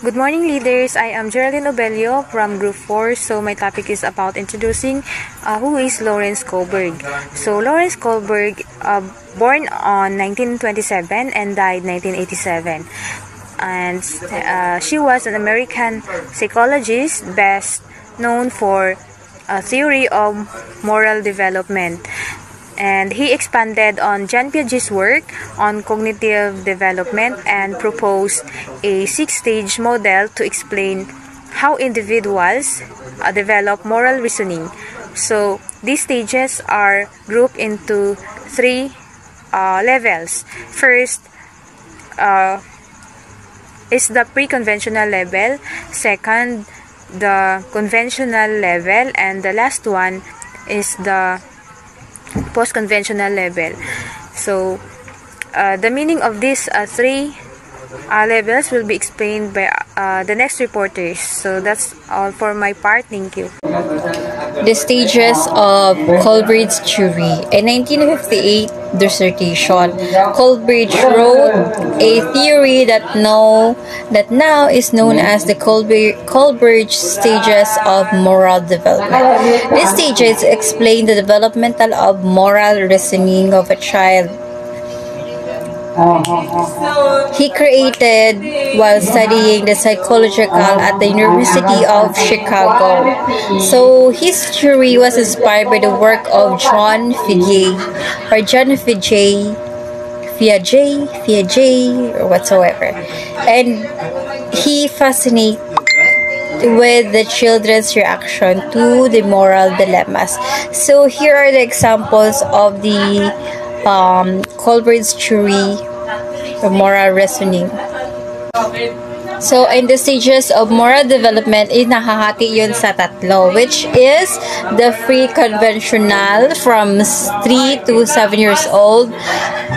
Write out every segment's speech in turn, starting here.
Good morning, leaders. I am Geraldine Obelio from Group 4. So my topic is about introducing who is Lawrence Kohlberg. So Lawrence Kohlberg, born on 1927 and died 1987. And she was an American psychologist best known for a theory of moral development. And he expanded on Jean Piaget's work on cognitive development and proposed a 6-stage model to explain how individuals develop moral reasoning. So these stages are grouped into 3 levels. First is the pre-conventional level, second the conventional level, and the last one is the post-conventional level. So the meaning of these 3 levels will be explained by the next reporters. So that's all for my part. Thank you. The stages of Kohlberg's theory. In 1958 dissertation, Kohlberg wrote a theory that now is known as the Kohlberg stages of moral development. These stages explain the developmental of moral reasoning of a child. He created while studying the psychological at the University of Chicago. So his theory was inspired by the work of John Piaget or whatsoever. And he fascinated with the children's reaction to the moral dilemmas. So here are the examples of the Kohlberg's theory of moral reasoning. So, in the stages of moral development, nahahati yun sa tatlo, which is the pre-conventional from 3 to 7 years old.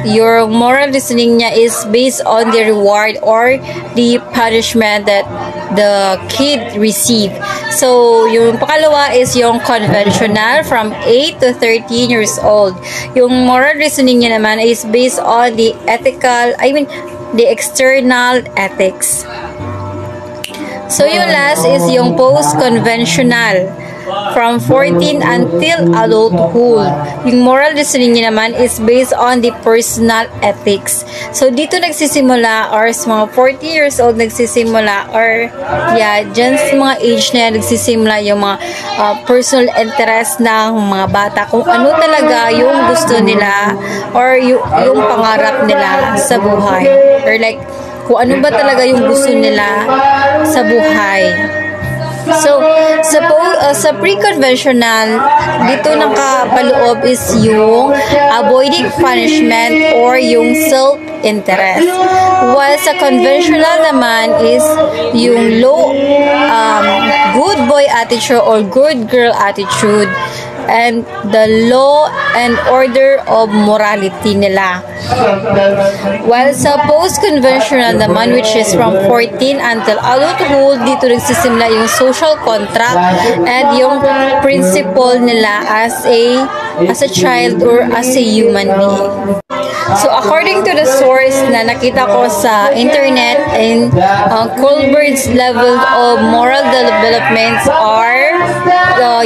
Your moral reasoning niya is based on the reward or the punishment that the kid received. So, yung pakalawa is yung conventional from 8 to 13 years old. Yung moral reasoning niya naman is based on the the external ethics. So, yung last is yung post-conventional from 14 until adulthood. Yung moral reasoning niya naman is based on the personal ethics. So, dito nagsisimula or sa mga 40 years old nagsisimula or dyan sa mga age na yan nagsisimula yung mga personal interest ng mga bata kung ano talaga yung gusto nila or yung pangarap nila sa buhay. Or like, kung ano ba talaga yung gusto nila sa buhay. So, sa pre-conventional, dito nakapaloob is yung avoiding punishment or yung self-interest. While sa conventional naman is yung low good boy attitude or good girl attitude and the law and order of morality nila. While sa post-conventional naman, which is from 14 until adulthood, dito nagsisimula yung social contract and yung principle nila as a child or as a human being. So, according to the source na nakita ko sa internet, and Kohlberg's level of moral developments are,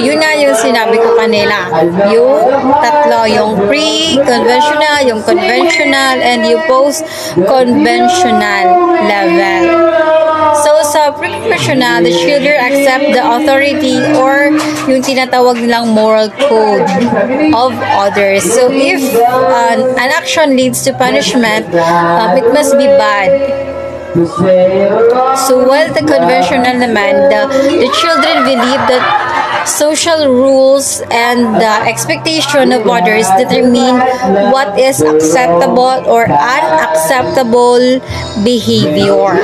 yun nga yung sinabi ko kanila. Yung tatlo, yung pre-conventional, yung conventional, and yung post-conventional level. So, sa pre-conventional, the children accept the authority or yung tinatawag nilang moral code of others. So, if an action leads to punishment, it must be bad. So, while the conventional naman, the children believe that social rules and the expectation of others determine what is acceptable or unacceptable behavior.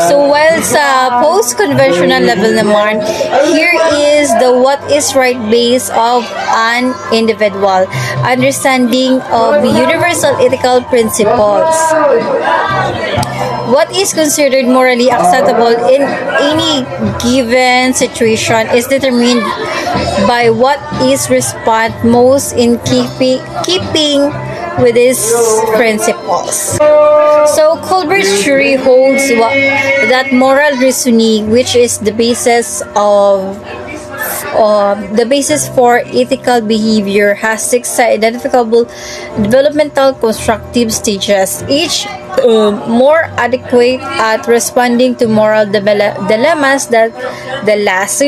So, while sa post-conventional level naman, here is the what is right base of an individual, understanding of universal ethical principles. What is considered morally acceptable in any given situation is determined by what is respond most in keeping with these principles. So Kohlberg's theory holds that moral reasoning, which is the basis for ethical behavior, has 6 identifiable developmental constructive stages, each more adequate at responding to moral dilemmas than the last. So,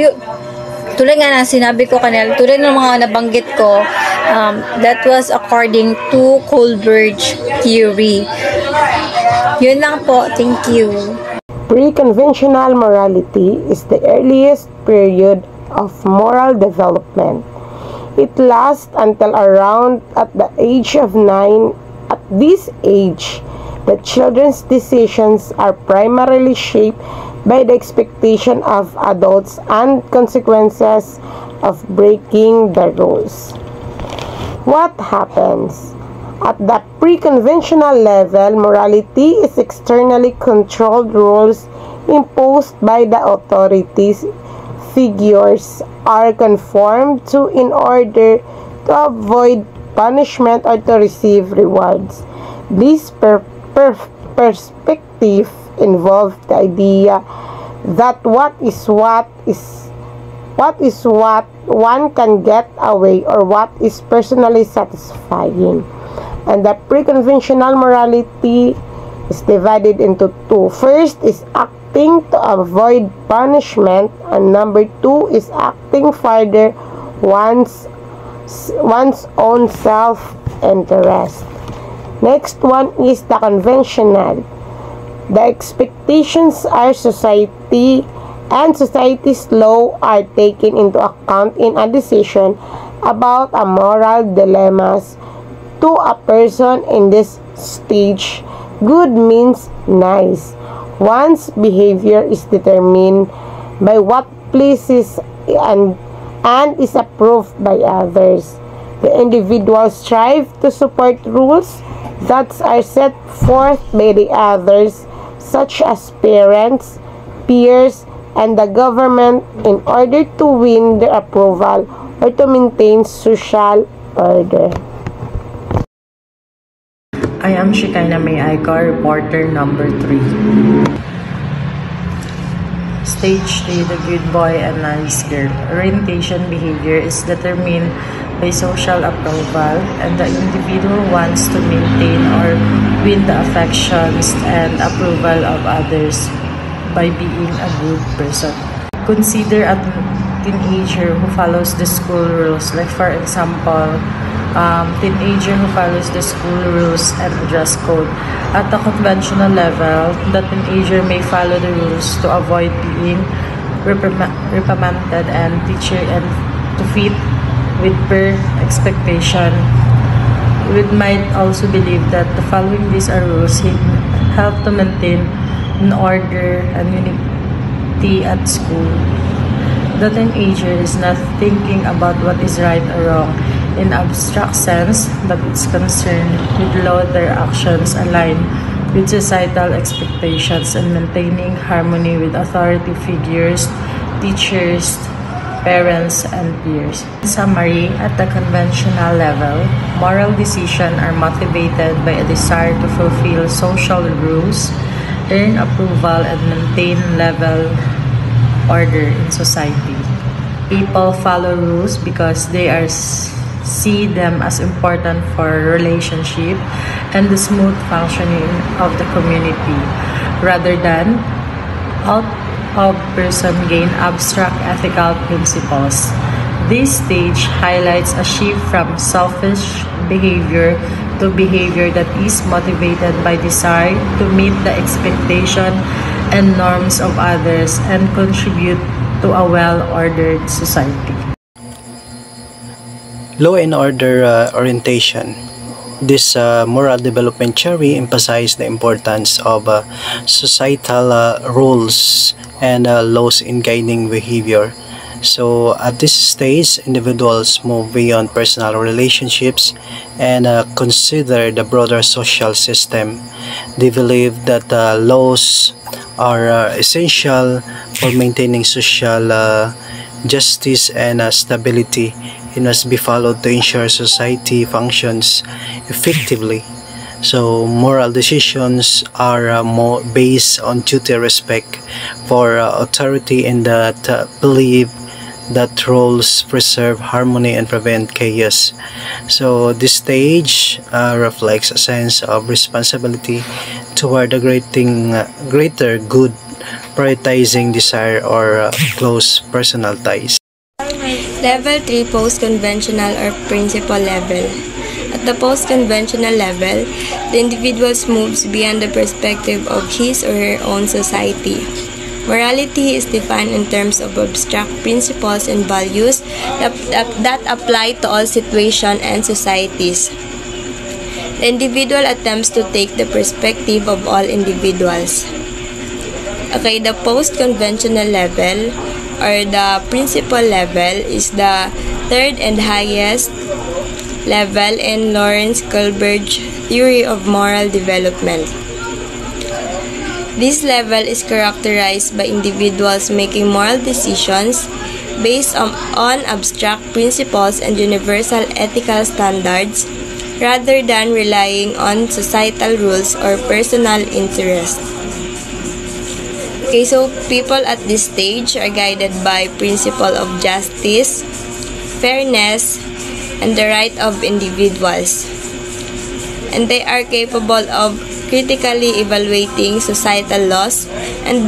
tulad nga ng sinabi ko kanina, tulad ng mga nabanggit ko, that was according to Kohlberg's theory. Yun lang po. Thank you. Pre-conventional morality is the earliest period of moral development. It lasts until around at the age of 9. At this age, the children's decisions are primarily shaped by the expectation of adults and consequences of breaking the rules. What happens? At the pre-conventional level, morality is externally controlled rules imposed by the authorities. Figures are conformed to in order to avoid punishment or to receive rewards. This perspective involves the idea that what one can get away or what is personally satisfying. And the pre-conventional morality is divided into 2. First is acting to avoid punishment, and number 2 is acting further one's own self-interest. Next one is the conventional. The expectations of society and society's law are taken into account in a decision about a moral dilemmas. To a person in this stage, good means nice. One's behavior is determined by what pleases and is approved by others. The individuals strive to support rules that are set forth by the others, such as parents, peers, and the government, in order to win their approval or to maintain social order. I am Shekinah May Aikar, reporter number 3. Stage 3, the good boy and nice girl. Orientation behavior is determined by social approval, and the individual wants to maintain or win the affections and approval of others by being a good person. Consider a teenager who follows the school rules, like for example, teenager who follows the school rules and dress code. At the conventional level, the teenager may follow the rules to avoid being reprimanded and teacher and to fit with per expectation. We might also believe that the following these are rules help to maintain an order and unity at school. The teenager is not thinking about what is right or wrong in abstract sense, but it's concerned with law. Their actions align with societal expectations and maintaining harmony with authority figures, teachers, parents, and peers. In summary, at the conventional level, moral decisions are motivated by a desire to fulfill social rules, earn approval, and maintain level order in society. People follow rules because they see them as important for relationship and the smooth functioning of the community, rather than out of person gain abstract ethical principles. This stage highlights a shift from selfish behavior to behavior that is motivated by desire to meet the expectation and norms of others and contribute to a well-ordered society. Law and order orientation. This moral development theory emphasizes the importance of societal rules and laws in guiding behavior. So at this stage, individuals move beyond personal relationships and consider the broader social system. They believe that laws are essential for maintaining social justice and stability It must be followed to ensure society functions effectively. So moral decisions are more based on duty, respect for authority, and that belief that rules preserve harmony and prevent chaos. So this stage reflects a sense of responsibility toward a greater good, prioritizing desire or close personal ties. Level 3 post-conventional or principal level. At the post-conventional level, the individual moves beyond the perspective of his or her own society. Morality is defined in terms of abstract principles and values that apply to all situations and societies. The individual attempts to take the perspective of all individuals. Okay, the post-conventional level or the principal level is the third and highest level in Lawrence Kohlberg's theory of moral development. This level is characterized by individuals making moral decisions based on abstract principles and universal ethical standards rather than relying on societal rules or personal interest. Okay, so people at this stage are guided by principle of justice, fairness, and the right of individuals. And they are capable of critically evaluating societal laws and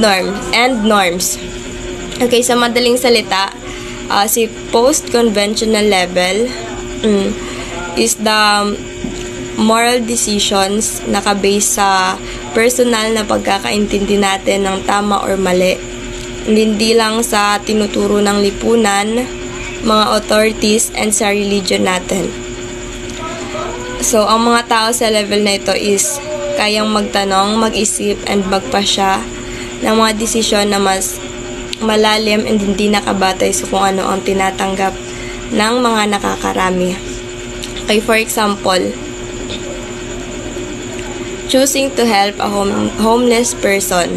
norms. Okay, sa madaling salita, si post-conventional level is the moral decisions nakabase sa personal na pagkakaintindi natin ng tama or mali. Hindi lang sa tinuturo ng lipunan, mga authorities, and sa religion natin. So, ang mga tao sa level na ito is kayang magtanong, mag-isip, and magpasya ng mga desisyon na mas malalim and hindi nakabatay sa kung ano ang tinatanggap ng mga nakakarami. Okay, for example, choosing to help a homeless person.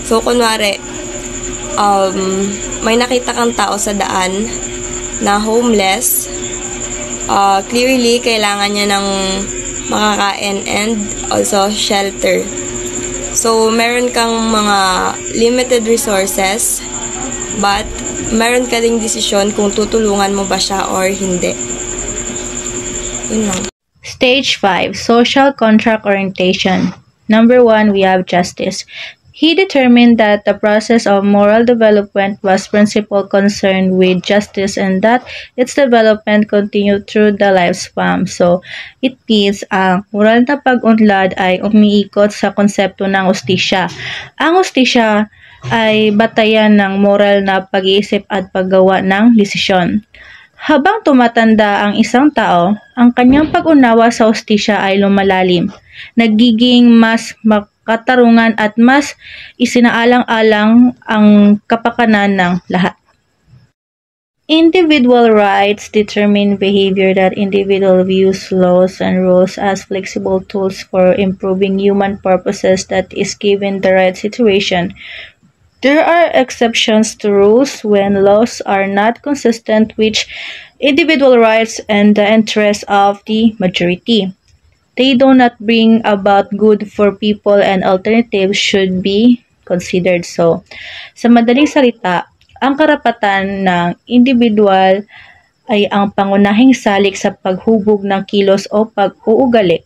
So, kunwari, may nakita kang tao sa daan na homeless, clearly, kailangan niya ng makakain and also shelter. So, meron kang mga limited resources, but meron ka ding desisyon kung tutulungan mo ba siya or hindi. Yun lang. Stage 5, Social Contract Orientation. Number 1, we have justice. He determined that the process of moral development was principally concerned with justice and that its development continued through the lifespan. So, it means ang moral na pag-unlad ay umiikot sa konsepto ng ustisya. Ang ustisya ay batayan ng moral na pag-iisip at paggawa ng desisyon. Habang tumatanda ang isang tao, ang kanyang pag-unawa sa ustisya ay lumalalim, nagiging mas katarungan at mas isinaalang-alang ang kapakanan ng lahat. Individual rights determine behavior that individual views laws and rules as flexible tools for improving human purposes that is given the right situation. There are exceptions to rules when laws are not consistent with individual rights and the interests of the majority. They do not bring about good for people and alternatives should be considered. So, sa madaling salita, ang karapatan ng individual ay ang pangunahing salik sa paghubog ng kilos o pag-uugali.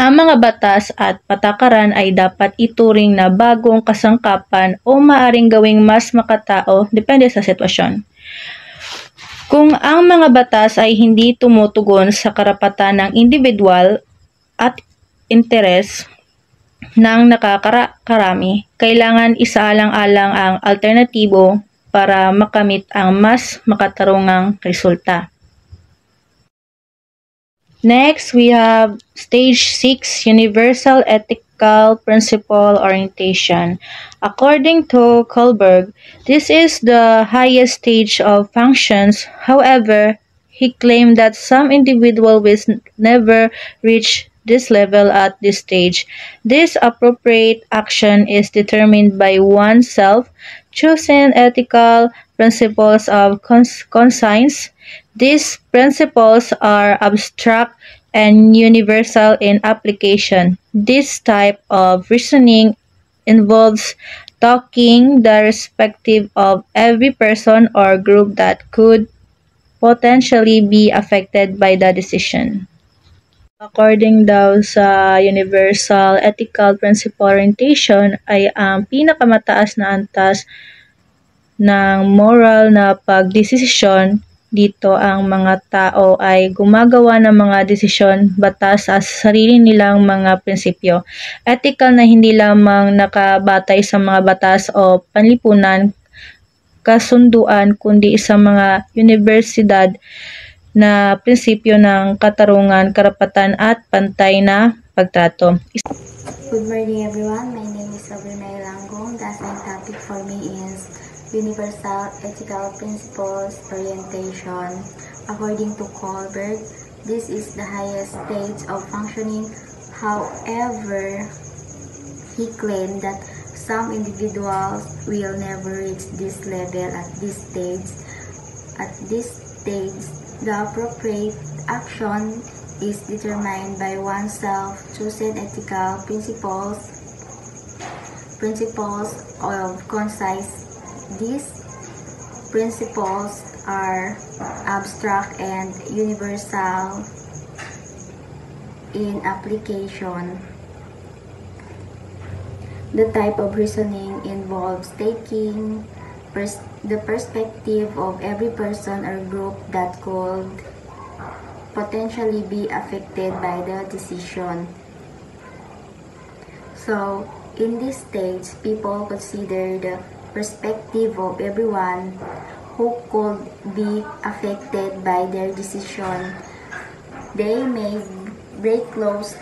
Ang mga batas at patakaran ay dapat ituring na bagong kasangkapan o maaring gawing mas makatao depende sa sitwasyon. Kung ang mga batas ay hindi tumutugon sa karapatan ng individual at interes ng nakakarami, kailangan isaalang-alang ang alternatibo para makamit ang mas makatarungang resulta. Next, we have Stage 6, Universal Ethical Principle Orientation. According to Kohlberg, this is the highest stage of functions. However, he claimed that some individuals will never reach this level at this stage. This appropriate action is determined by oneself, choosing ethical principles of conscience, These principles are abstract and universal in application. This type of reasoning involves talking the perspective of every person or group that could potentially be affected by the decision. According daw sa Universal Ethical Principle Orientation ay ang pinakamataas na antas ng moral na pagdesisyon. Dito ang mga tao ay gumagawa ng mga desisyon batas sa sarili nilang mga prinsipyo. Ethical na hindi lamang nakabatay sa mga batas o panlipunan, kasunduan, kundi sa mga universidad na prinsipyo ng katarungan, karapatan at pantay na pagtrato. Good morning everyone, my name is Sabrina Ilangong. The assigned topic for me is Universal Ethical Principles Orientation. According to Kohlberg, this is the highest stage of functioning. However, he claimed that some individuals will never reach this level at this stage. At this stage, the appropriate action is determined by one's self-chosen ethical principles of conscience. These principles are abstract and universal in application. The type of reasoning involves taking the perspective of every person or group that could potentially be affected by the decision. So, in this stage, people consider the perspective of everyone who could be affected by their decision. They may break laws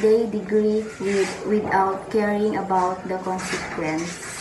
they disagree with without caring about the consequence.